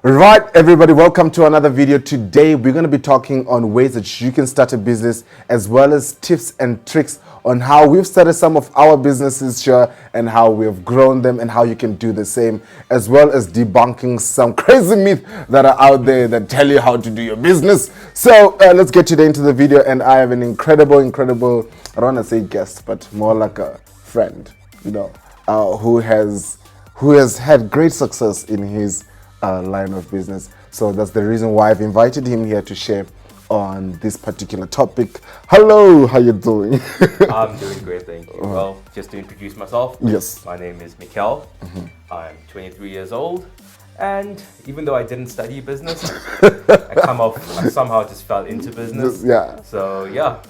Right, everybody, welcome to another video. Today we're going to be talking on ways that you can start a business, as well as tips and tricks on how we've started some of our businesses here and how we've grown them and how you can do the same, as well as debunking some crazy myths that are out there that tell you how to do your business. So let's get today into the video, and I have an incredible, I don't want to say guest, but more like a friend, who has had great success in his line of business. So that's the reason why I've invited him here to share on this particular topic. Hello, how you doing? I'm doing great, thank you. Well, just to introduce myself, yes, my name is Mikkel. I'm 23 years old, and even though I didn't study business, I somehow just fell into business. Yeah. So yeah,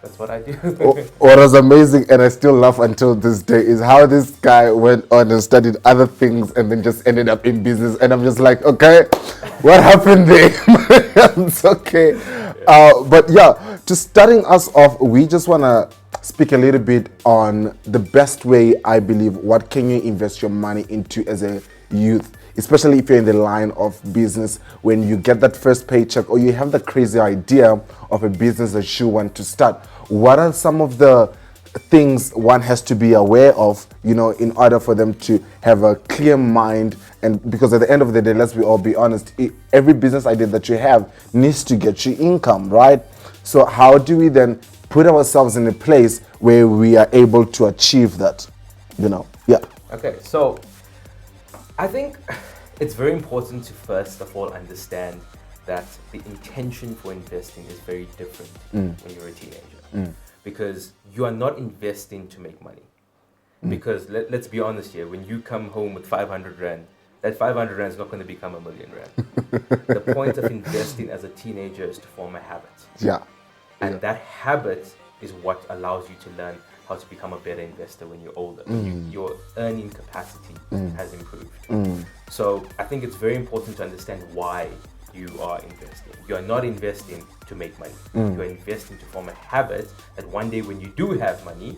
that's what I do. What was amazing, and I still laugh until this day, is how this guy went on and studied other things and then just ended up in business. And I'm just like, okay, what happened there? It's okay. But yeah, to starting us off, we just want to speak a little bit on the best way, I believe, what can you invest your money into as a youth, especially if you're in the line of business, when you get that first paycheck or you have the crazy idea of a business that you want to start. What are some of the things one has to be aware of, in order for them to have a clear mind? And because at the end of the day, let's be honest, every business idea that you have needs to get you income, right? So how do we then put ourselves in a place where we are able to achieve that, Yeah. Okay, so I think it's very important to first of all understand that the intention for investing is very different when you're a teenager. Because you are not investing to make money. Because let's be honest here, when you come home with 500 Rand, that 500 Rand is not going to become a million Rand. The point of investing as a teenager is to form a habit. Yeah. And that habit is what allows you to learn how to become a better investor when you're older. Your earning capacity has improved. So I think it's very important to understand why you are investing. You are not investing to make money. You are investing to form a habit that one day when you do have money,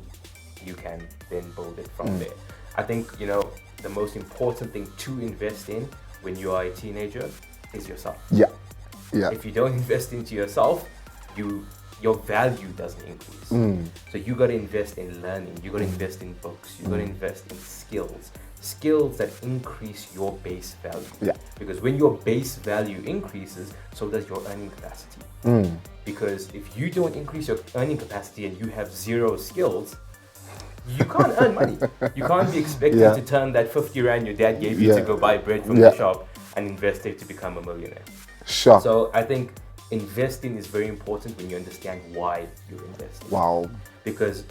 you can then build it from there. I think, the most important thing to invest in when you are a teenager is yourself. Yeah. Yeah. If you don't invest into yourself, your value doesn't increase. So you got to invest in learning. You got to invest in books. You got to invest in skills that increase your base value. Yeah. Because when your base value increases, so does your earning capacity. Because if you don't increase your earning capacity and you have zero skills, you can't earn money. You can't be expected to turn that 50 Rand your dad gave you to go buy bread from the shop and invest it to become a millionaire. Sure. So I think investing is very important when you understand why you're investing. Wow. Because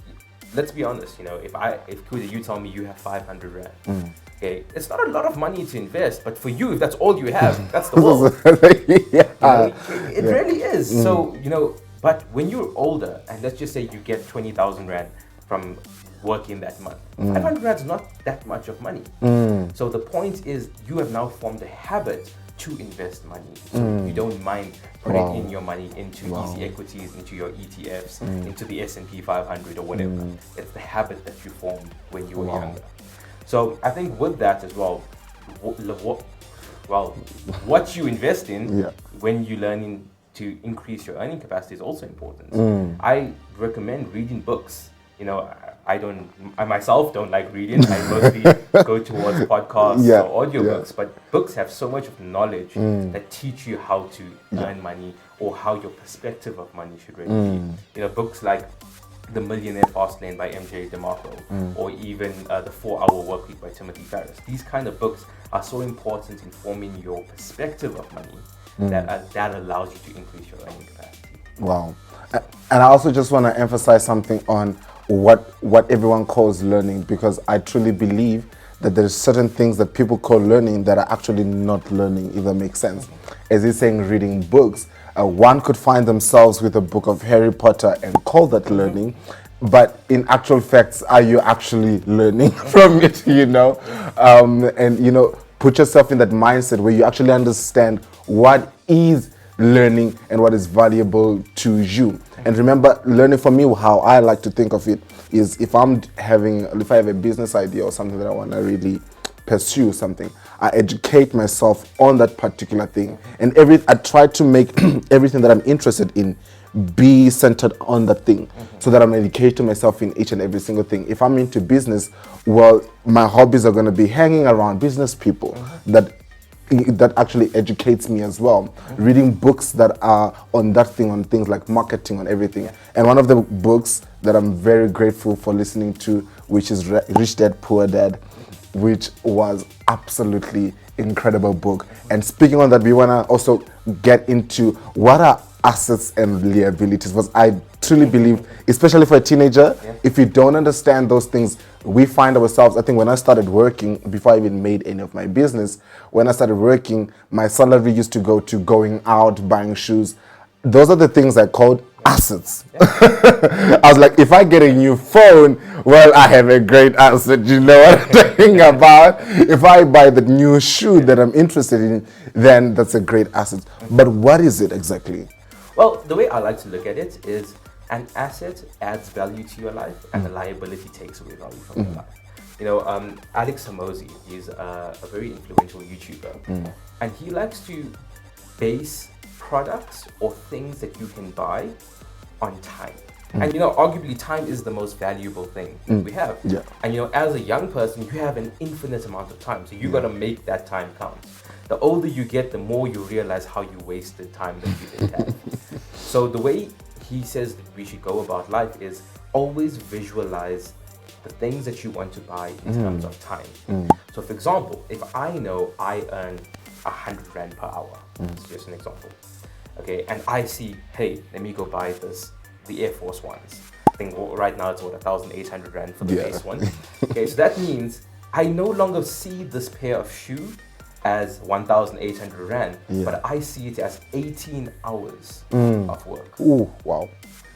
let's be honest, if Kuda, you tell me you have 500 Rand, okay, it's not a lot of money to invest, but for you, if that's all you have, that's the world. It really is. So, but when you're older, and let's just say you get 20,000 Rand from working that month, 500 Rand is not that much of money. So the point is, you have now formed a habit to invest money. So you don't mind putting in your money into easy equities, into your ETFs, into the S&P 500 or whatever. It's the habit that you formed when you were younger. So I think with that as well, what you invest in when you're learning to increase your earning capacity is also important. I recommend reading books. I myself don't like reading. I mostly go towards podcasts or audiobooks, but books have so much of knowledge that teach you how to earn money or how your perspective of money should really be. Books like The Millionaire Fast Lane by MJ DeMarco or even The 4-Hour Workweek by Timothy Ferriss. These kind of books are so important in forming your perspective of money that allows you to increase your earning capacity. Wow. And I also just want to emphasize something on what everyone calls learning, because I truly believe that there's certain things that people call learning that are actually not learning, if that makes sense. As he's saying, reading books, one could find themselves with a book of Harry Potter and call that learning, but in actual facts, are you actually learning from it, and put yourself in that mindset where you actually understand what is learning and what is valuable to you. And remember, learning for me, how I like to think of it is if I have a business idea or something that I want to really pursue something, I educate myself on that particular thing. And I try to make everything that I'm interested in be centered on that thing, so that I'm educating myself in each and every single thing. If I'm into business, well, my hobbies are going to be hanging around business people that actually educates me as well. Reading books that are on that thing, on things like marketing, on everything. And one of the books that I'm very grateful for listening to, which is Rich Dad Poor Dad, which was absolutely incredible book. And speaking on that, we want to also get into what are assets and liabilities, because I truly believe, especially for a teenager, if you don't understand those things, we find ourselves, I think when I started working, before I even made any of my business, when I started working, my salary used to go to going out, buying shoes. Those are the things I called assets. I was like, if I get a new phone, well, I have a great asset. You know what I'm talking about? If I buy the new shoe that I'm interested in, then that's a great asset. But what is it exactly? Well, the way I like to look at it is an asset adds value to your life, and a liability takes away value from your life. You know, Alex Hormozi is a very influential YouTuber, and he likes to base products or things that you can buy on time. And you know, arguably time is the most valuable thing we have. Yeah. And you know, as a young person, you have an infinite amount of time, so you got to make that time count. The older you get, the more you realize how you wasted time that you didn't have. So the way he says that we should go about life is always visualize the things that you want to buy in terms of time. So for example, if I know I earn 100 Rand per hour, it's just an example, okay, and I see, hey, let me go buy the Air Force Ones. I think right now it's what, 1,800 Rand for the base one. Okay, so that means I no longer see this pair of shoe as 1,800 Rand, but I see it as 18 hours of work. Ooh, wow.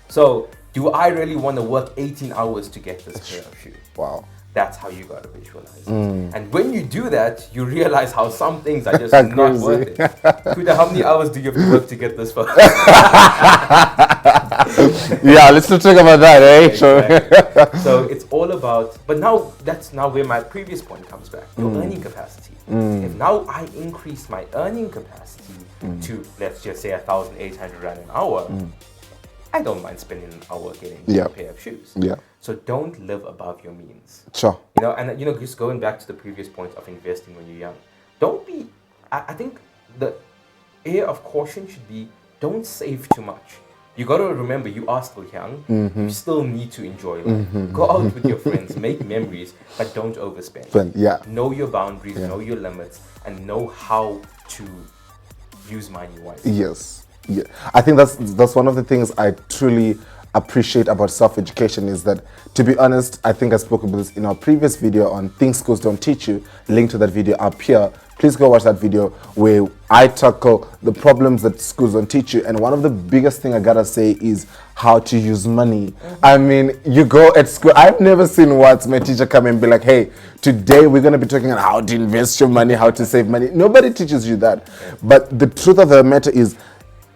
So do I really want to work 18 hours to get this pair of shoe? Wow. That's how you got to visualize it. And when you do that, you realize how some things are just not worth it. Kuda, how many hours do you have to work to get this phone? Yeah, let's not talk about that, eh? Exactly. So it's all about, but now that's where my previous point comes back, your earning capacity. If now I increase my earning capacity to, let's just say 1,800 Rand an hour, I don't mind spending an hour getting a pair of shoes. Yeah. So don't live above your means. Sure. You know, and you know, just going back to the previous point of investing when you're young, don't be, I think the air of caution should be, don't save too much. You got to remember, you are still young. You still need to enjoy life. Go out with your friends, make memories, but don't overspend. Know your boundaries, know your limits, and know how to use money wisely. Yes. Yeah. I think that's one of the things I truly appreciate about self-education, is that, to be honest, I think I spoke about this in our previous video on things schools don't teach you. Link to that video up here. Please go watch that video where I tackle the problems that schools don't teach you. And one of the biggest thing I gotta say is how to use money. I mean, you go at school, I've never seen once my teacher come and be like, hey, today we're gonna be talking about how to invest your money, how to save money. Nobody teaches you that. But the truth of the matter is,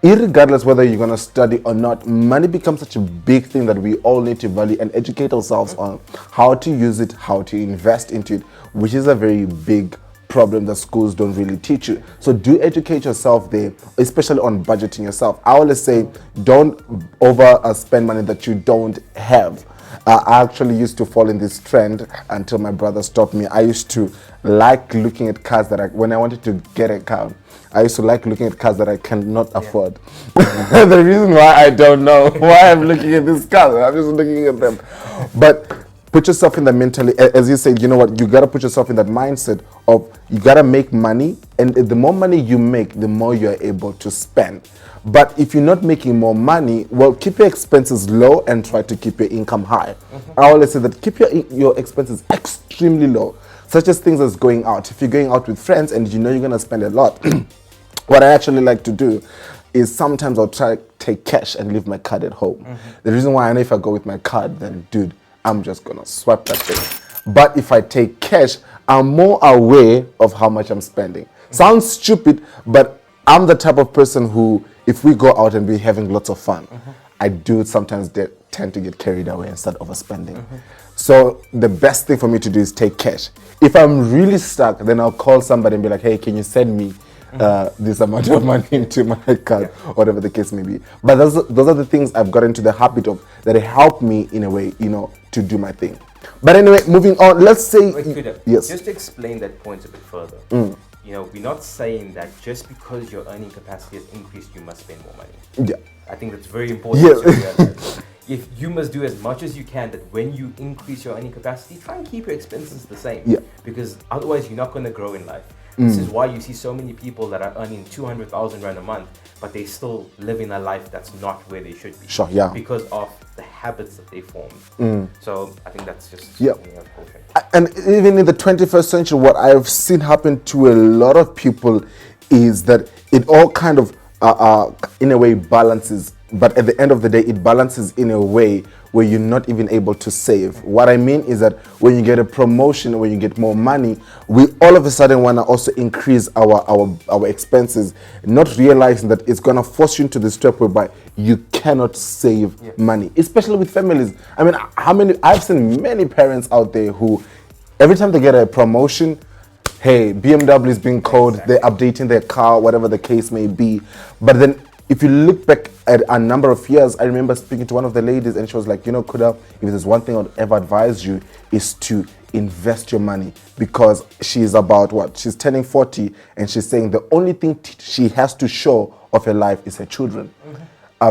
irregardless whether you're going to study or not, money becomes such a big thing that we all need to value and educate ourselves on how to use it, how to invest into it, which is a very big problem that schools don't really teach you. So do educate yourself there, especially on budgeting yourself. I always say, don't spend money that you don't have. I actually used to fall in this trend until my brother stopped me. I used to like looking at cars that when I wanted to get a car, I used to like looking at cars that I cannot afford. The reason why, I don't know why I'm looking at these cars. I'm just looking at them. But put yourself in the mentally, as you said, you know what, you got to put yourself in that mindset of you got to make money. And the more money you make, the more you're able to spend. But if you're not making more money, well, keep your expenses low and try to keep your income high. I always say that keep your expenses extremely low, such as things as going out. If you're going out with friends and you know you're going to spend a lot, what I actually like to do is sometimes I'll try to take cash and leave my card at home. The reason why I know if I go with my card, then dude, I'm just going to swipe that thing. But if I take cash, I'm more aware of how much I'm spending. Sounds stupid, but I'm the type of person who, if we go out and we're having lots of fun, I do sometimes tend to get carried away and start overspending. So the best thing for me to do is take cash. If I'm really stuck, then I'll call somebody and be like, hey, can you send me this amount of money into my account, whatever the case may be. But those are the things I've got into the habit of that help me in a way, to do my thing. But anyway, moving on, let's say... Yes. Just to explain that point a bit further. We're not saying that just because your earning capacity has increased, you must spend more money. Yeah. I think that's very important to realize. If you must do as much as you can, that when you increase your earning capacity, try and keep your expenses the same. Yeah. Because otherwise you're not going to grow in life. This is why you see so many people that are earning 200,000 Rand a month, but they still living a life that's not where they should be. Sure, yeah. Because of the habits that they formed. So I think that's just something else. And even in the 21st century, what I've seen happen to a lot of people is that it all kind of, in a way, balances. But at the end of the day, it balances in a way where you're not even able to save. What I mean is that when you get a promotion, when you get more money, we all of a sudden want to also increase our expenses, not realizing that it's going to force you into the step whereby you cannot save money, especially with families. I mean, I've seen many parents out there who, every time they get a promotion, hey, BMW is being called, they're updating their car, whatever the case may be. But then if you look back at a number of years, I remember speaking to one of the ladies and she was like, Kuda, if there's one thing I'd ever advise you is to invest your money, because she's about she's turning 40 and she's saying the only thing she has to show of her life is her children,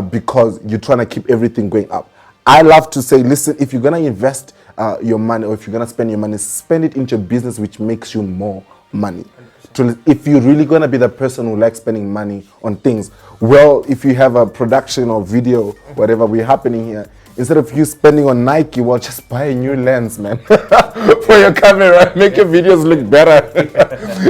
because you're trying to keep everything going up. I love to say, listen, if you're going to invest your money, or if you're going to spend your money, spend it into a business which makes you more money. If you're really going to be the person who likes spending money on things, well, if you have a production or video, whatever we're happening here, instead of you spending on Nike, well, just buy a new lens, man, for your camera, make your videos look better.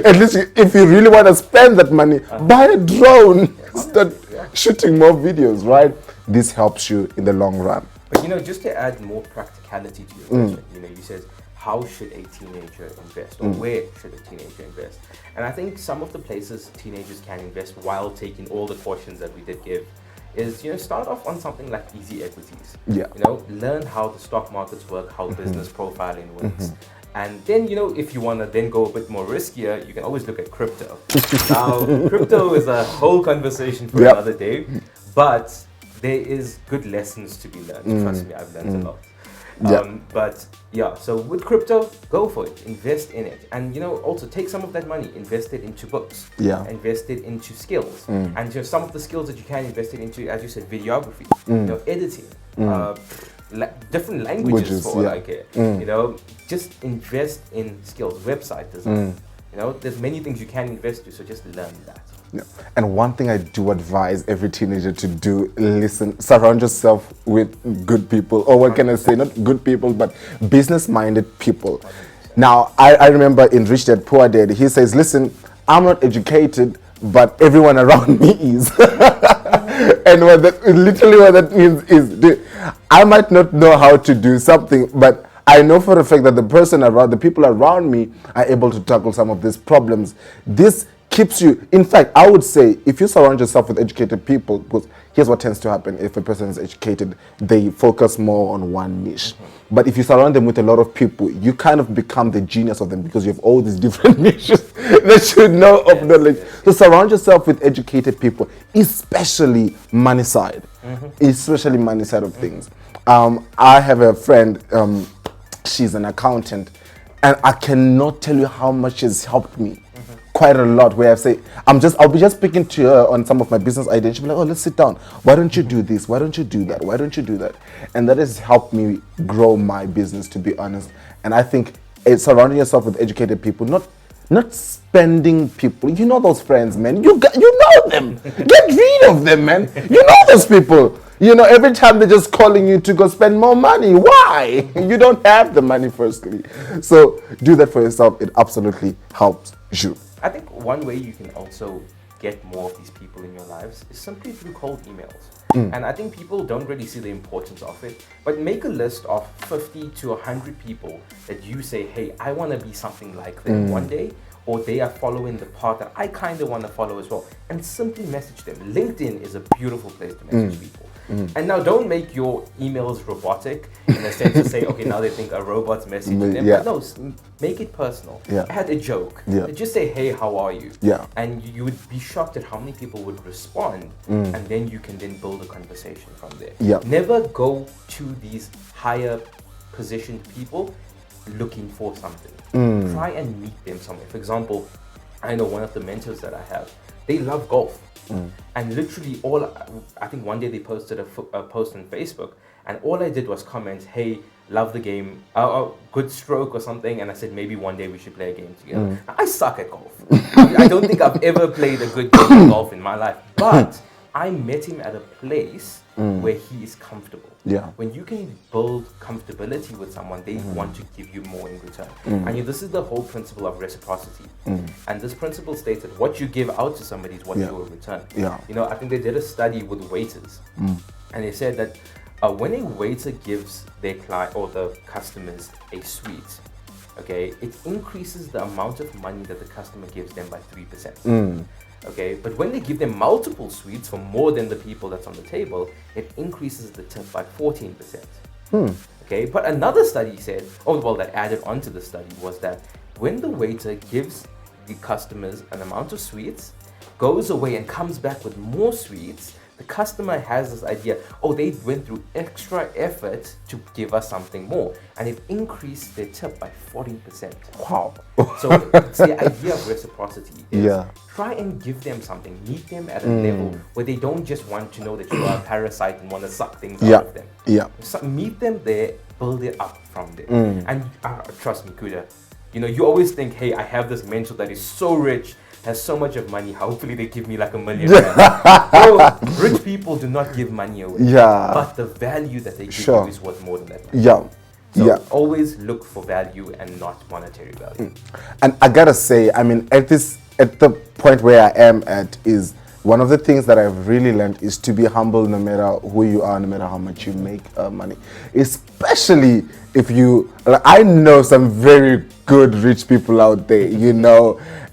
At least if you really want to spend that money, buy a drone, start shooting more videos, right? This helps you in the long run. But just to add more practicality to your question, you said, how should a teenager invest, or where should a teenager invest? And I think some of the places teenagers can invest while taking all the cautions that we did give is, start off on something like easy equities. Yeah. Learn how the stock markets work, how business profiling works. And then, if you want to then go a bit more riskier, you can always look at crypto. Now, crypto is a whole conversation for another day, but there is good lessons to be learned. Trust me, I've learned a lot. So with crypto, go for it, invest in it, and also take some of that money, invest it into books, invest it into skills, and some of the skills that you can invest it into, as you said, videography, editing, different languages for all I care. Just invest in skills, website design. There's many things you can invest in, so just learn that. Yeah. And one thing I do advise every teenager to do, listen, surround yourself with good people, or what can I say, not good people, but business-minded people. Now, I remember in Rich Dad, Poor Dad, he says, listen, I'm not educated, but everyone around me is. And what that means is, I might not know how to do something, but I know for a fact that the people around me are able to tackle some of these problems. This keeps you, in fact, I would say, if you surround yourself with educated people, because here's what tends to happen: if a person is educated, they focus more on one niche. But if you surround them with a lot of people, you kind of become the genius of them, because you have all these different niches that you know of knowledge. So surround yourself with educated people, especially money side, especially money side of things. I have a friend, she's an accountant, and I cannot tell you how much she's helped me. Quite a lot, where I say, I'll be just speaking to her on some of my business ideas. She'll be like, oh, let's sit down. Why don't you do this? Why don't you do that? Why don't you do that? And that has helped me grow my business, to be honest. And I think surrounding yourself with educated people, not spending people. You know those friends, man. You know them. Get rid of them, man. You know those people. Every time they're just calling you to go spend more money. Why? You don't have the money, firstly. So do that for yourself. It absolutely helps you. I think one way you can also get more of these people in your lives is simply through cold emails. And I think people don't really see the importance of it, but make a list of 50 to 100 people that you say, hey, I want to be something like them one day, or they are following the path that I kind of want to follow as well, and simply message them. LinkedIn is a beautiful place to message people. And now don't make your emails robotic in the sense to say, okay, now they think a robot's messaging them. Yeah. But no, make it personal. Yeah. Add a joke. Yeah. Just say, hey, how are you? Yeah. And you would be shocked at how many people would respond, and then you can then build a conversation from there. Yeah. Never go to these higher positioned people looking for something. Try and meet them somewhere. For example, I know one of the mentors that I have, they love golf. And literally I think one day they posted a post on Facebook, and all I did was comment, hey, love the game, good stroke or something, and I said maybe one day we should play a game together. I suck at golf. I don't think I've ever played a good game of golf in my life, but I met him at a place where he is comfortable. Yeah. When you can build comfortability with someone, they want to give you more in return. And this is the whole principle of reciprocity. And this principle states that what you give out to somebody is what you will return. Yeah. I think they did a study with waiters, and they said that when a waiter gives their client or the customers a sweet, okay, it increases the amount of money that the customer gives them by 3%. Okay, but when they give them multiple sweets for more than the people that's on the table, it increases the tip by 14%. Okay, but another study said, that added on to the study was that when the waiter gives the customers an amount of sweets, goes away and comes back with more sweets, the customer has this idea, they went through extra effort to give us something more, and it increased their tip by 40%. Wow. So it's the idea of reciprocity is try and give them something, meet them at a level where they don't just want to know that you are a parasite and want to suck things out of them. Yeah. So meet them there, build it up from there. And trust me, Kuda, you always think, hey, I have this mentor that is so rich, has so much of money, hopefully they give me like $1 million. So, rich people do not give money away. Yeah. But the value that they give you is worth more than that money. Yeah. So always look for value and not monetary value. And I gotta say, I mean, at the point where I am at is one of the things that I've really learned is to be humble no matter who you are, no matter how much you make money. Especially if I know some very good rich people out there,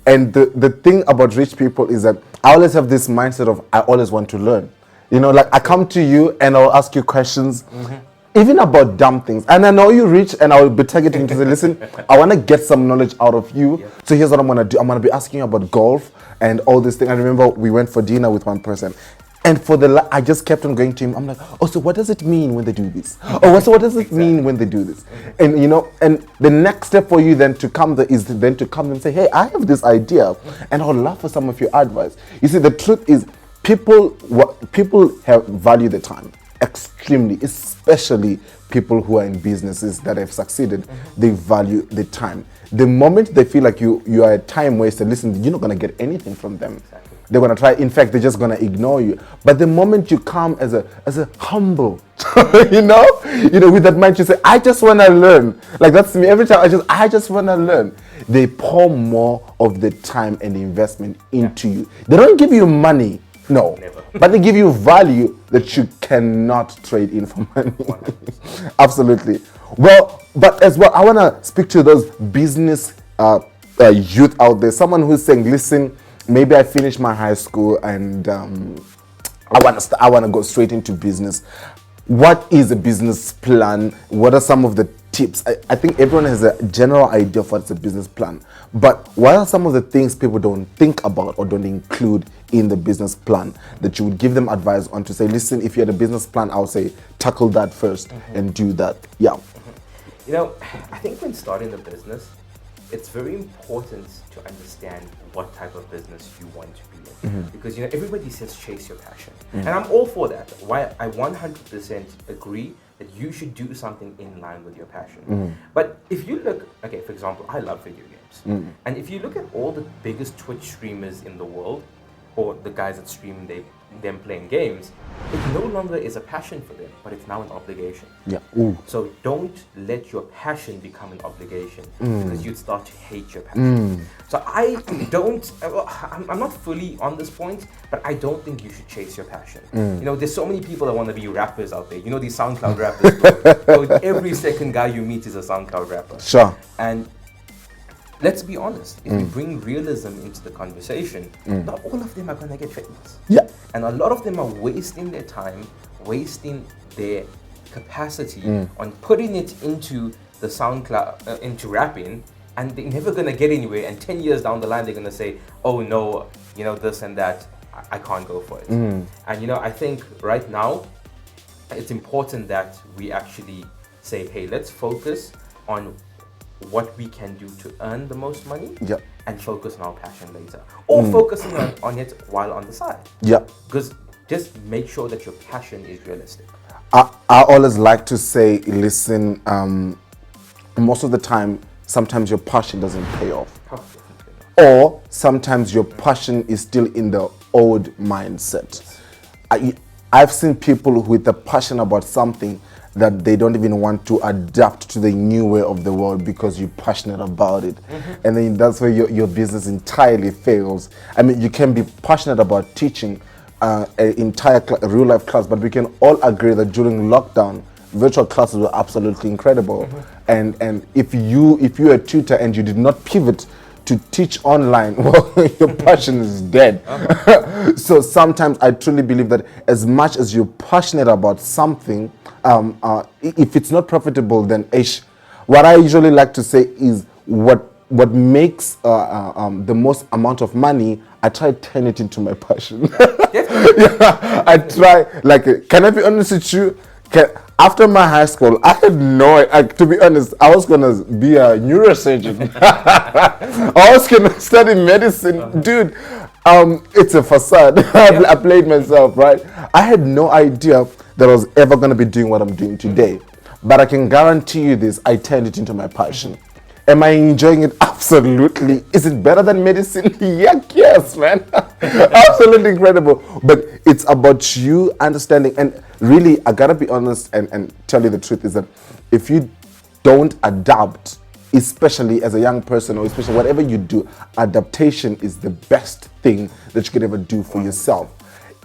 and the thing about rich people is that I always have this mindset of I always want to learn. Like I come to you and I'll ask you questions, even about dumb things. And I know you're rich and I will be targeting you to say, listen, I want to get some knowledge out of you. Yeah. So here's what I'm going to do. I'm going to be asking you about golf and all these things. I remember we went for dinner with one person. And I just kept on going to him. I'm like, so what does it mean when they do this? So what does it mean when they do this? And and the next step for you then to come is then to come and say, hey, I have this idea and I would love for some of your advice. You see, the truth is people value the time extremely, especially people who are in businesses that have succeeded. They value the time. The moment they feel like you are a time waster, listen, you're not going to get anything from them. Exactly. They're going to try. In fact, they're just going to ignore you. But the moment you come as a humble, with that mind, you say, I just want to learn. Like that's me. Every time I just want to learn. They pour more of the time and the investment into you. They don't give you money. No. Never. But they give you value that you cannot trade in for money. Absolutely. Well, but as well, I want to speak to those business youth out there. Someone who's saying, listen, maybe I finished my high school and I want to go straight into business. What is a business plan? What are some of the tips? I think everyone has a general idea of what's a business plan. But what are some of the things people don't think about or don't include in the business plan that you would give them advice on to say, listen, if you had a business plan, I would say tackle that first and do that. Yeah. I think when starting a business, it's very important to understand what type of business you want to be in. Because everybody says chase your passion. And I'm all for that. Why I 100% agree that you should do something in line with your passion. But if you look, for example, I love video games. And if you look at all the biggest Twitch streamers in the world, or the guys that stream them playing games, it no longer is a passion for them, but it's now an obligation. Yeah. So don't let your passion become an obligation because you'd start to hate your passion. So I'm not fully on this point, but I don't think you should chase your passion. There's so many people that want to be rappers out there. These SoundCloud rappers, bro. Every second guy you meet is a SoundCloud rapper. Sure. And let's be honest, if we bring realism into the conversation, not all of them are going to get famous. Yeah. And a lot of them are wasting their time wasting their capacity on putting it into the SoundCloud, into rapping, and they're never gonna get anywhere. And 10 years down the line, they're gonna say, "Oh no, this and that, I can't go for it." And I think right now, it's important that we actually say, "Hey, let's focus on what we can do to earn the most money, and focus on our passion later, or focusing on it while on the side." Because just make sure that your passion is realistic. I always like to say, listen, most of the time, sometimes your passion doesn't pay off. Or sometimes your passion is still in the old mindset. I've seen people with a passion about something that they don't even want to adapt to the new way of the world because you're passionate about it. And then that's where your business entirely fails. I mean, you can be passionate about teaching an entire real life class, but we can all agree that during lockdown, virtual classes were absolutely incredible. And if you're a tutor and you did not pivot to teach online, well, your passion is dead. So sometimes I truly believe that as much as you're passionate about something, if it's not profitable, then what I usually like to say is what makes the most amount of money, I try to turn it into my passion. I try, can I be honest with you? After my high school, I had to be honest, I was gonna be a neurosurgeon. I was gonna study medicine. Dude, it's a facade. I played myself, right? I had no idea that I was ever gonna be doing what I'm doing today. But I can guarantee you this, I turned it into my passion. Am I enjoying it? Absolutely. Is it better than medicine? Yes, man. Absolutely incredible. But it's about you understanding. And really, I gotta be honest and tell you the truth is that if you don't adapt, especially as a young person or especially whatever you do, adaptation is the best thing that you could ever do for yourself.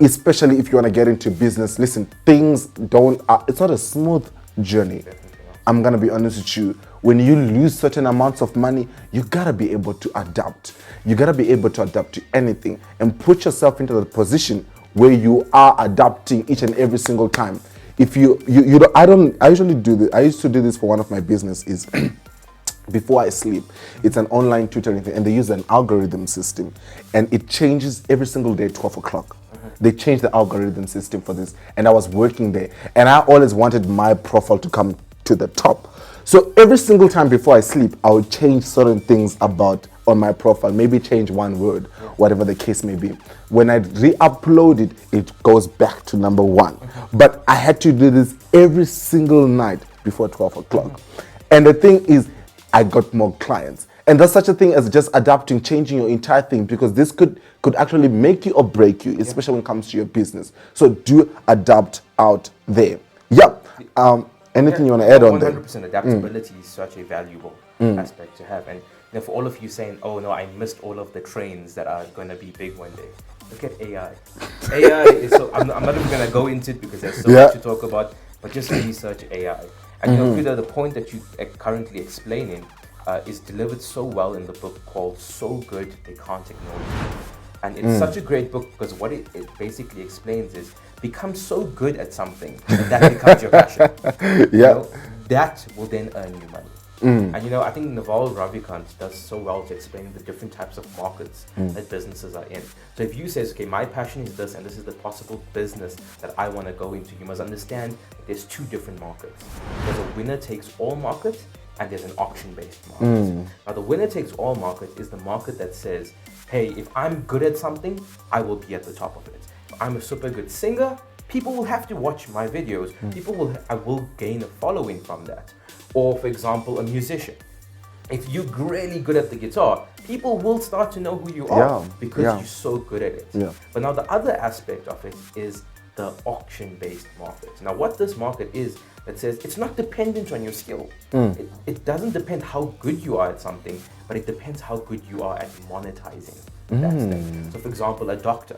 Especially if you want to get into business. Listen, it's not a smooth journey. I'm gonna be honest with you. When you lose certain amounts of money, you gotta be able to adapt. You gotta be able to adapt to anything and put yourself into the position where you are adapting each and every single time. If I usually do this. I used to do this for one of my businesses. Before I sleep, it's an online tutoring thing, and they use an algorithm system, and it changes every single day at 12 o'clock. They changed the algorithm system for this, and I was working there, and I always wanted my profile to come to the top. So every single time before I sleep, I would change certain things on my profile, maybe change one word, whatever the case may be. When I re-upload it, it goes back to number one. But I had to do this every single night before 12 o'clock. And the thing is, I got more clients. And there's such a thing as just adapting, changing your entire thing, because this could actually make you or break you, especially when it comes to your business. So do adapt out there. Anything you want to add on there? 100% adaptability is such a valuable aspect to have. And for all of you saying, "Oh no, I missed all of the trains that are going to be big one day," look at AI. AI is so. I'm not even going to go into it because there's so much to talk about. But just research AI. And Peter, the point that you are currently explaining is delivered so well in the book called "So Good They Can't Ignore You." And it's such a great book because what it basically explains is become so good at something that becomes your passion. That will then earn you money. And I think Naval Ravikant does so well to explain the different types of markets that businesses are in. So if you say, okay, my passion is this and this is the possible business that I want to go into, you must understand that there's two different markets. There's a winner takes all market and there's an auction-based market. Now the winner takes all market is the market that says, hey, if I'm good at something, I will be at the top of it. If I'm a super good singer, people will have to watch my videos. I will gain a following from that. Or for example, a musician. If you're really good at the guitar, people will start to know who you are because you're so good at it. But now the other aspect of it is the auction-based market. Now what this market is, that says it's not dependent on your skill. It doesn't depend how good you are at something, but it depends how good you are at monetizing that thing. So for example, a doctor.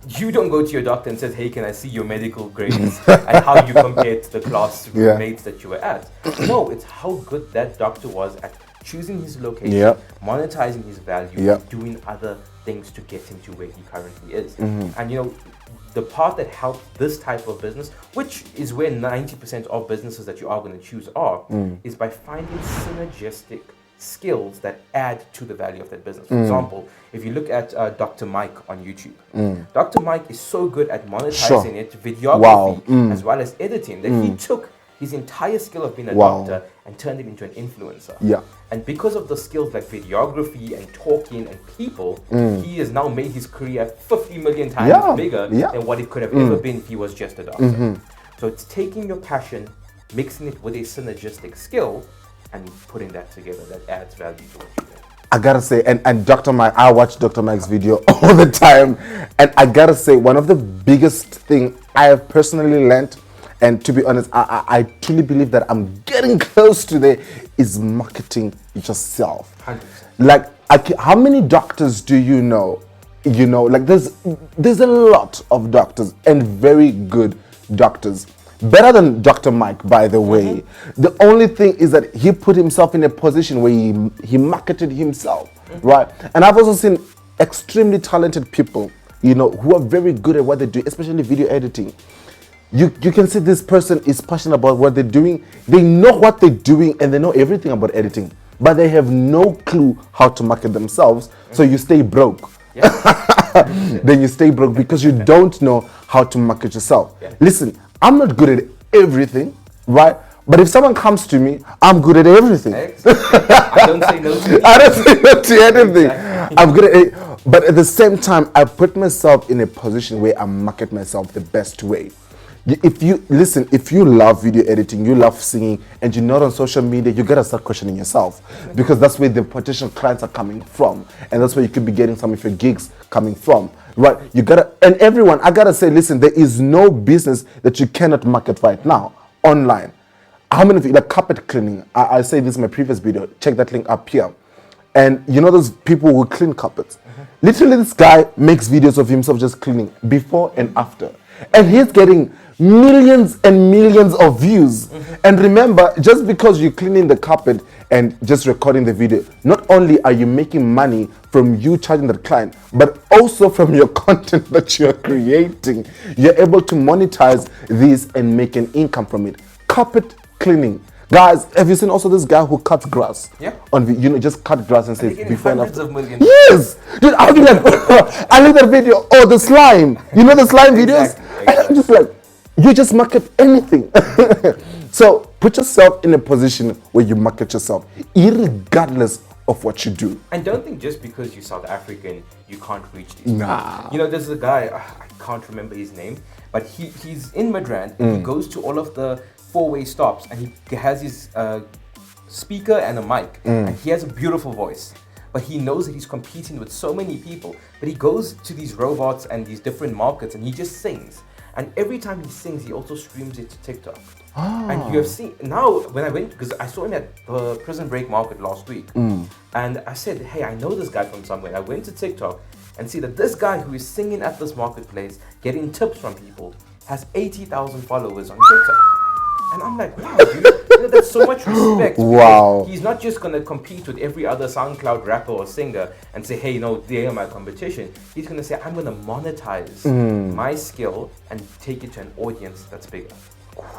You don't go to your doctor and says, hey, can I see your medical grades and how you compare to the classmates that you were at. No, it's how good that doctor was at choosing his location, Yep. monetizing his value, Yep. and doing other things to get him to where he currently is. And you know, the part that helps this type of business, which is where 90% of businesses that you are going to choose are, is by finding synergistic skills that add to the value of that business. For example, if you look at Dr. Mike on YouTube, Dr. Mike is so good at monetizing it, videography, as well as editing, that he took his entire skill of being a doctor and turned it into an influencer. Yeah. And because of the skills like videography and talking and people, he has now made his career 50 million times bigger than what it could have ever been if he was just a doctor. So it's taking your passion, mixing it with a synergistic skill, and putting that together that adds value to what you do. I gotta say, and Dr. Mike, I watch Dr. Mike's video all the time, and I gotta say, one of the biggest thing I have personally learned, and to be honest, I truly believe that I'm getting close to there, is marketing yourself. 100%. Like, how many doctors do you know? You know, like there's a lot of doctors and very good doctors. Better than Dr. Mike, by the way. The only thing is that he put himself in a position where he marketed himself, right? And I've also seen extremely talented people, you know, who are very good at what they do, especially video editing. You can see this person is passionate about what they're doing. They know what they're doing and they know everything about editing, but they have no clue how to market themselves. So you stay broke. Then you stay broke because you don't know how to market yourself. Listen, I'm not good at everything, right? But if someone comes to me, I'm good at everything. I don't say no to anything. I don't say no to anything. Exactly. I'm good at it. But at the same time, I put myself in a position where I market myself the best way. If you love video editing, you love singing, and you're not on social media, you gotta start questioning yourself, because that's where the potential clients are coming from, and that's where you could be getting some of your gigs coming from, right? You gotta, and everyone, I gotta say, listen, there is no business that you cannot market right now online. How many of you, like carpet cleaning? I say this in my previous video. Check that link up here. And you know those people who clean carpets. Literally, this guy makes videos of himself just cleaning before and after, and he's getting millions and millions of views. And remember, just because you're cleaning the carpet and just recording the video, not only are you making money from you charging the client, but also from your content that you're creating. You're able to monetize this and make an income from it. Carpet cleaning. Guys, have you seen also this guy who cuts grass? Yeah. Just cut grass and say before and after. Of millions. Yes! Dude, I'll be like, I like that video. Oh, the slime. You know the slime videos? Exactly. And I'm just like, you just market anything. So put yourself in a position where you market yourself, irregardless of what you do. And don't think just because you're South African, you can't reach these Nah. people. You know, there's a guy, I can't remember his name, but he's in Midrand, and he goes to all of the four-way stops, and he has his speaker and a mic, and he has a beautiful voice. But he knows that he's competing with so many people, but he goes to these robots and these different markets, and he just sings. And every time he sings, he also streams it to TikTok. And you have seen, now when I went, because I saw him at the Prison Break Market last week, and I said, hey, I know this guy from somewhere. I went to TikTok and see that this guy who is singing at this marketplace, getting tips from people, has 80,000 followers on TikTok. And I'm like, wow, dude, you know, that's so much respect. Wow. He's not just going to compete with every other SoundCloud rapper or singer and say, hey, you know, they are my competition. He's going to say, I'm going to monetize my skill and take it to an audience that's bigger.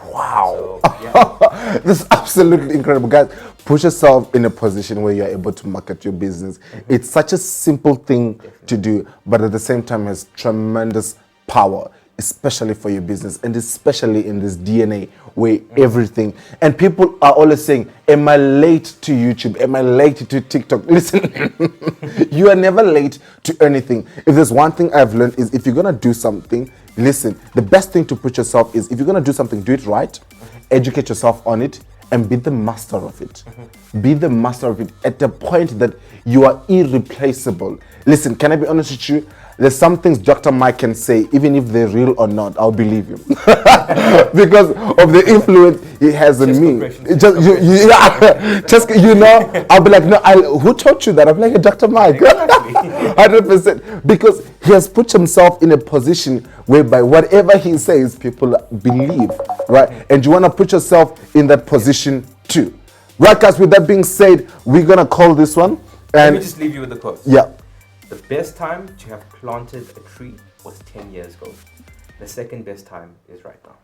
Wow. So, yeah. This is absolutely incredible. Guys, put yourself in a position where you're able to market your business. It's such a simple thing to do, but at the same time has tremendous power, especially for your business, and especially in this DNA where everything, and people are always saying, am I late to YouTube? Am I late to TikTok? Listen, you are never late to anything. If there's one thing I've learned is, if you're gonna do something, listen, the best thing to put yourself is, if you're gonna do something, do it right, educate yourself on it, and be the master of it. Be the master of it at the point that you are irreplaceable. Listen, can I be honest with you? There's some things Dr. Mike can say, even if they're real or not, I'll believe him. Because of the influence he has on me. I'll be like, no, who taught you that? I'm like, Dr. Mike. 100%. Because he has put himself in a position whereby whatever he says, people believe, right? And you want to put yourself in that position too. Right, guys, with that being said, we're going to call this one. Let And me just leave you with the quote. yeah. The best time to have planted a tree was 10 years ago. The second best time is right now.